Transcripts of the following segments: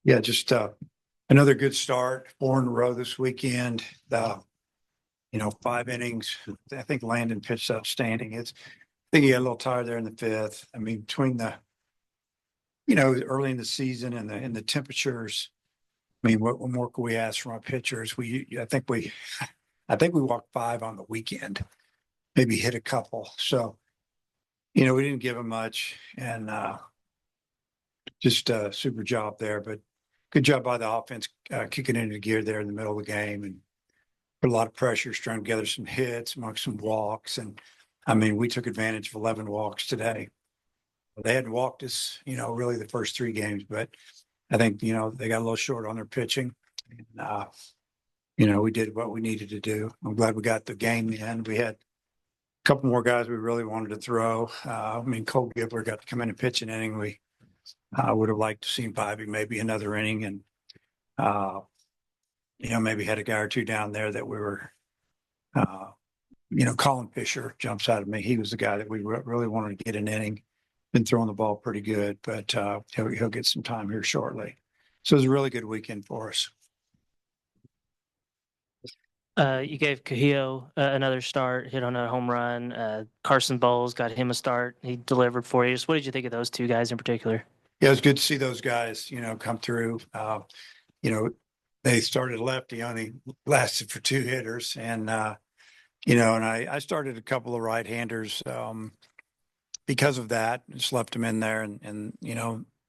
Yeah, just another good start, 4 in a row this weekend. 5 innings. I think Landon pitched outstanding. I think he got a little tired there in the fifth. I mean, between early in the season and the temperatures. I mean, what more could we ask from our pitchers? I think we walked 5 on the weekend, maybe hit a couple. So, we didn't give him much, and just a super job there. But good job by the offense kicking into gear there in the middle of the game and put a lot of pressure, trying to gather some hits amongst some walks. And I mean, we took advantage of 11 walks today. They hadn't walked us, really the first 3 games, but I think, they got a little short on their pitching. And, we did what we needed to do. I'm glad we got the game in. We had a couple more guys we really wanted to throw. Cole Gibler got to come in and pitch an inning. We would have liked to see Bobby maybe another inning and, maybe had a guy or two down there that we were, Colin Fisher jumps out of me. He was the guy that we really wanted to get an inning. Been throwing the ball pretty good, but he'll get some time here shortly. So it was a really good weekend for us. You gave Cahillo another start, hit on a home run. Carson Bowles got him a start. He delivered for you. Just what did you think of those two guys in particular? Yeah, it was good to see those guys, come through. They started lefty, only lasted for 2 hitters. And, and I started a couple of right-handers because of that. Just left them in there and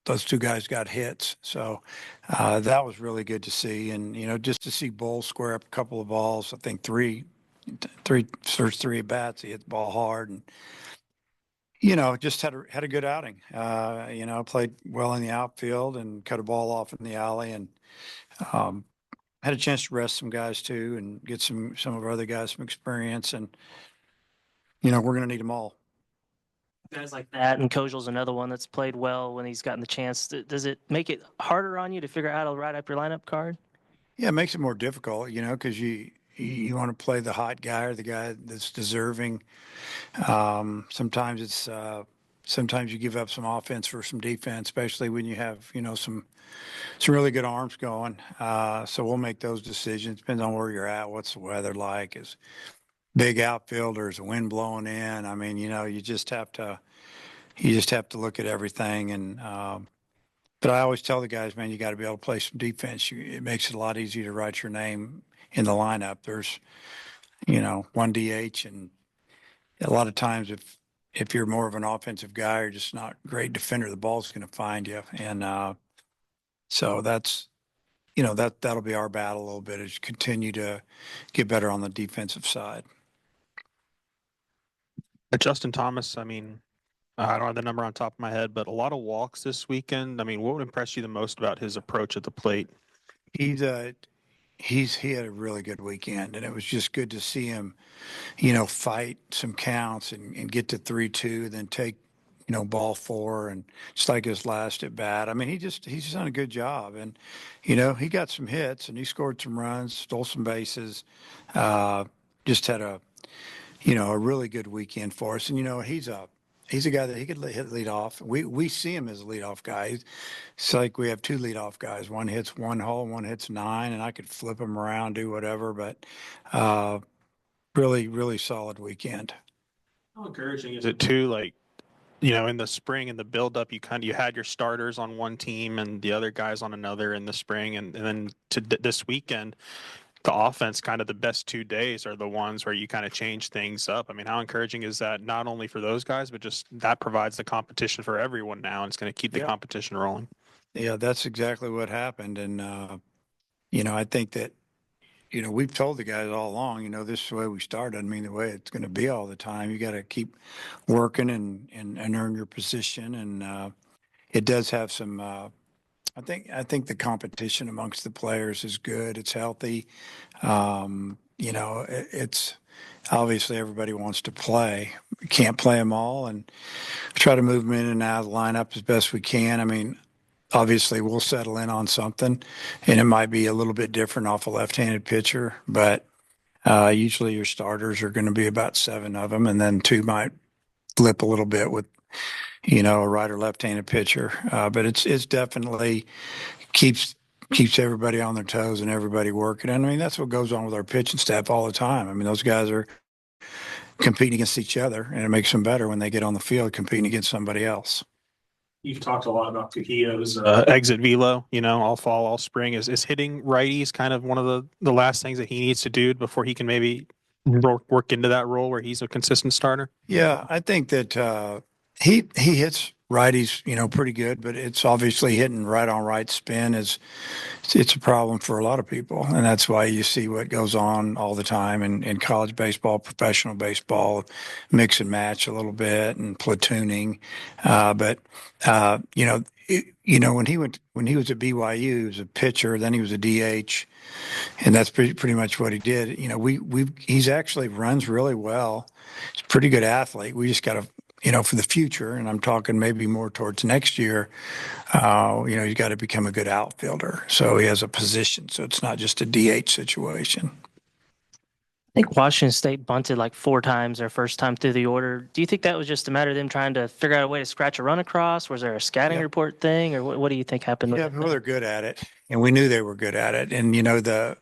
those 2 guys got hits. So that was really good to see. And, just to see Bull square up a couple of balls, I think first 3 at bats, he hit the ball hard and, just had a good outing. Played well in the outfield and cut a ball off in the alley and had a chance to rest some guys too and get some of our other guys some experience. And, we're going to need them all. Guys like that, and Kojal's another one that's played well when he's gotten the chance. Does it make it harder on you to figure out how to write up your lineup card? Yeah, it makes it more difficult, because you want to play the hot guy or the guy that's deserving. Sometimes you give up some offense for some defense, especially when you have, some really good arms going. So we'll make those decisions. Depends on where you're at. What's the weather like? Is big outfielders, wind blowing in. I mean, you just have to look at everything. And, but I always tell the guys, man, you got to be able to play some defense. It makes it a lot easier to write your name in the lineup. There's, one DH, and a lot of times if you're more of an offensive guy or just not a great defender, the ball's going to find you. And so that'll be our battle a little bit, is continue to get better on the defensive side. Justin Thomas, I mean, I don't have the number on top of my head, but a lot of walks this weekend. I mean, what would impress you the most about his approach at the plate? He had a really good weekend, and it was just good to see him, fight some counts and get to 3-2, then take, ball 4, and just like his last at bat. I mean, he's just done a good job, and he got some hits and he scored some runs, stole some bases, just had a really good weekend for us. And he's a guy that he could hit lead off. We see him as a leadoff guy. It's like we have 2 leadoff guys. One hits 1 hole, one hits 9, and I could flip him around, do whatever. But really, really solid weekend. How encouraging is it too? Like, in the spring and the buildup, you had your starters on one team and the other guys on another in the spring, and then to this weekend, the offense, kind of the best 2 days are the ones where you kind of change things up. I mean, how encouraging is that, not only for those guys, but just that provides the competition for everyone now, and it's going to keep the competition rolling. Yeah, that's exactly what happened. And, I think that, we've told the guys all along, this is the way we started. I mean, the way it's going to be all the time. You got to keep working and earn your position. And it does have some I think the competition amongst the players is good. It's healthy. It's obviously everybody wants to play. We can't play them all, and try to move them in and out of the lineup as best we can. I mean, obviously we'll settle in on something, and it might be a little bit different off a left-handed pitcher, but usually your starters are going to be about 7 of them, and then 2 might flip a little bit with a right or left-handed pitcher. But it's definitely keeps everybody on their toes and everybody working. And I mean, that's what goes on with our pitching staff all the time. I mean, those guys are competing against each other, and it makes them better when they get on the field competing against somebody else. You've talked a lot about Cahillo's exit velo, all fall, all spring. Is hitting righties kind of one of the last things that he needs to do before he can maybe work into that role where he's a consistent starter? Yeah, I think that he hits righties, pretty good, but it's obviously hitting right on right spin is it's a problem for a lot of people, and that's why you see what goes on all the time in college baseball, professional baseball, mix and match a little bit and platooning. But when he was at BYU, he was a pitcher, then he was a DH, and that's pretty much what he did. He's actually runs really well. He's a pretty good athlete. We just got to. For the future, and I'm talking maybe more towards next year, he's got to become a good outfielder. So he has a position. So it's not just a DH situation. I think Washington State bunted like 4 times their first time through the order. Do you think that was just a matter of them trying to figure out a way to scratch a run across? Was there a scouting report thing, or what do you think happened? Yeah, well, they're good at it, and we knew they were good at it. And that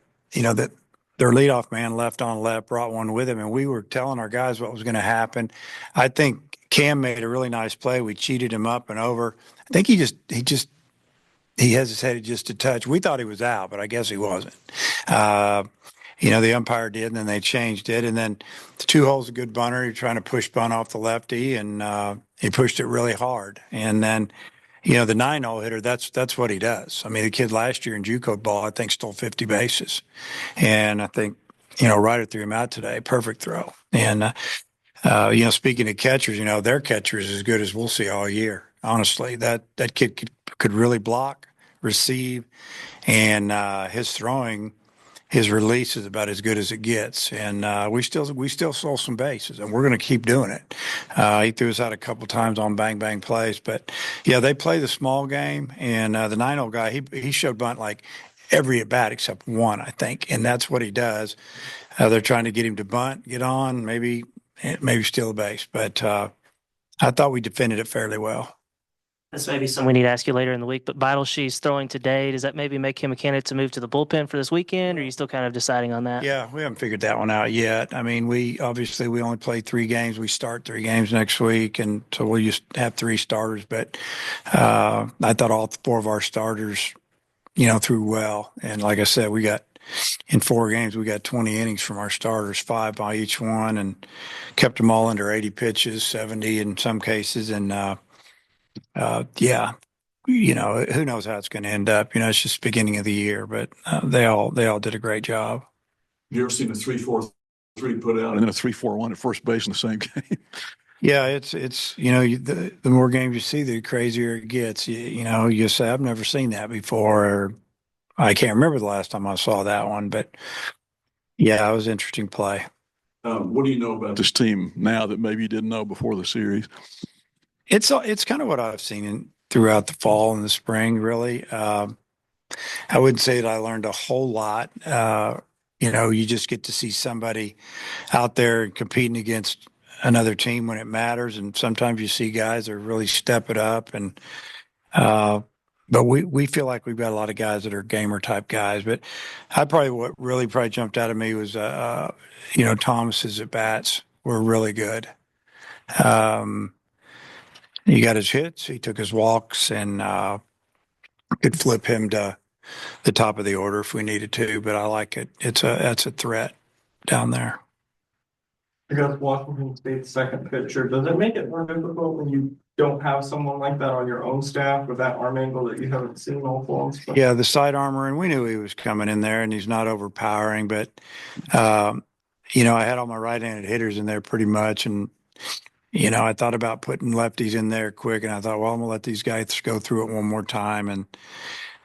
their leadoff man left on left brought one with him, and we were telling our guys what was going to happen. I think Cam made a really nice play. We cheated him up and over. I think he hesitated just a touch. We thought he was out, but I guess he wasn't. The umpire did, and then they changed it. And then the 2 holes, a good bunter. You're trying to push bunt off the lefty, and he pushed it really hard. And then, the 9-hole hitter, that's what he does. I mean, the kid last year in JUCO ball, I think, stole 50 bases. And I think, Ryder threw him out today. Perfect throw. And, speaking of catchers, their catcher is as good as we'll see all year. Honestly, that kid could really block, receive, and his throwing, his release is about as good as it gets. And we still stole some bases, and we're going to keep doing it. He threw us out a couple times on bang bang plays, but yeah, they play the small game. And the 9-0 guy, he showed bunt like every at bat except one, I think, and that's what he does. They're trying to get him to bunt, get on, maybe steal a base, but I thought we defended it fairly well. This may be something we need to ask you later in the week, but She's throwing today. Does that maybe make him a candidate to move to the bullpen for this weekend, or are you still kind of deciding on that? Yeah, we haven't figured that one out yet. I mean, we only play 3 games. We start 3 games next week, and so we'll just have 3 starters. But I thought all 4 of our starters, threw well. And like I said, in 4 games, we got 20 innings from our starters, 5 by each one, and kept them all under 80 pitches, 70 in some cases. And who knows how it's going to end up? It's just beginning of the year, but they all did a great job. You ever seen a 3-4-3 put out and then a 3-4-1 at first base in the same game? Yeah, it's the more games you see, the crazier it gets. You say I've never seen that before. Or, I can't remember the last time I saw that one, but yeah, it was an interesting play. What do you know about this team now that maybe you didn't know before the series? It's kind of what I've seen throughout the fall and the spring, really. I wouldn't say that I learned a whole lot. You just get to see somebody out there competing against another team when it matters, and sometimes you see guys that really step it up. And but we feel like we've got a lot of guys that are gamer type guys. But what really jumped out at me was Thomas's at bats were really good. He got his hits, he took his walks, and could flip him to the top of the order if we needed to. But I like it. That's a threat down there. Against Washington State's second pitcher, does it make it more difficult when you don't have someone like that on your own staff with that arm angle that you haven't seen all fall? Yeah, the side armor, and we knew he was coming in there, and he's not overpowering. But I had all my right-handed hitters in there pretty much, and I thought about putting lefties in there quick, and I thought, well, I'm gonna let these guys go through it one more time, and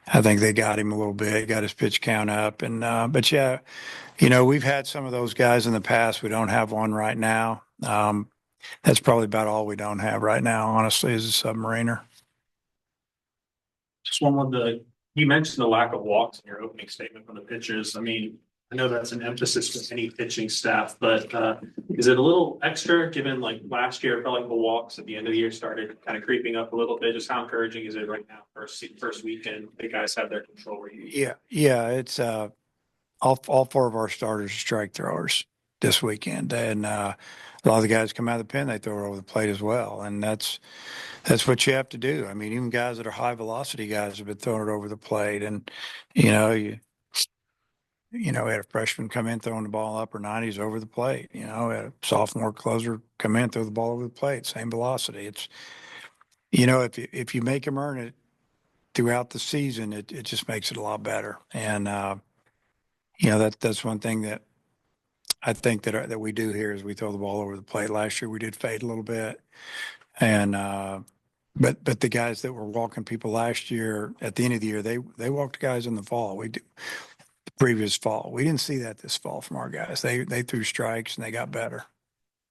I think they got him a little bit, got his pitch count up, and but yeah, we've had some of those guys in the past. We don't have one right now. That's probably about all we don't have right now, honestly, is a submariner. Just one with you mentioned the lack of walks in your opening statement from the pitchers. I mean, I know that's an emphasis for any pitching staff, but is it a little extra given like last year, it felt like the walks at the end of the year started kind of creeping up a little bit? Just how encouraging is it right now? First weekend, the guys have their control. Yeah. It's all four of our starters are strike throwers this weekend, and a lot of the guys come out of the pen, they throw it over the plate as well, and that's what you have to do. I mean, even guys that are high velocity guys have been throwing it over the plate, and we had a freshman come in throwing the ball upper 90s over the plate. We had a sophomore closer come in, throw the ball over the plate, same velocity. It's, if you make them earn it throughout the season, it just makes it a lot better. And, that's one thing that I think that we do here is we throw the ball over the plate. Last year we did fade a little bit. And, but the guys that were walking people last year at the end of the year, they walked guys in the fall. We do. Previous fall. We didn't see that this fall from our guys. They threw strikes and they got better.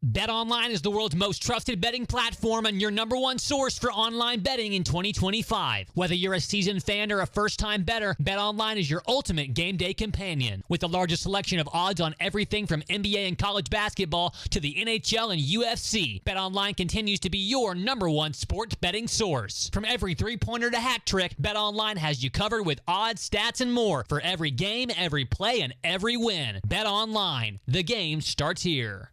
BetOnline is the world's most trusted betting platform and your number one source for online betting in 2025. Whether you're a seasoned fan or a first-time bettor, BetOnline is your ultimate game day companion. With the largest selection of odds on everything from NBA and college basketball to the NHL and UFC, BetOnline continues to be your number one sports betting source. From every three-pointer to hat trick, BetOnline has you covered with odds, stats, and more for every game, every play, and every win. BetOnline, the game starts here.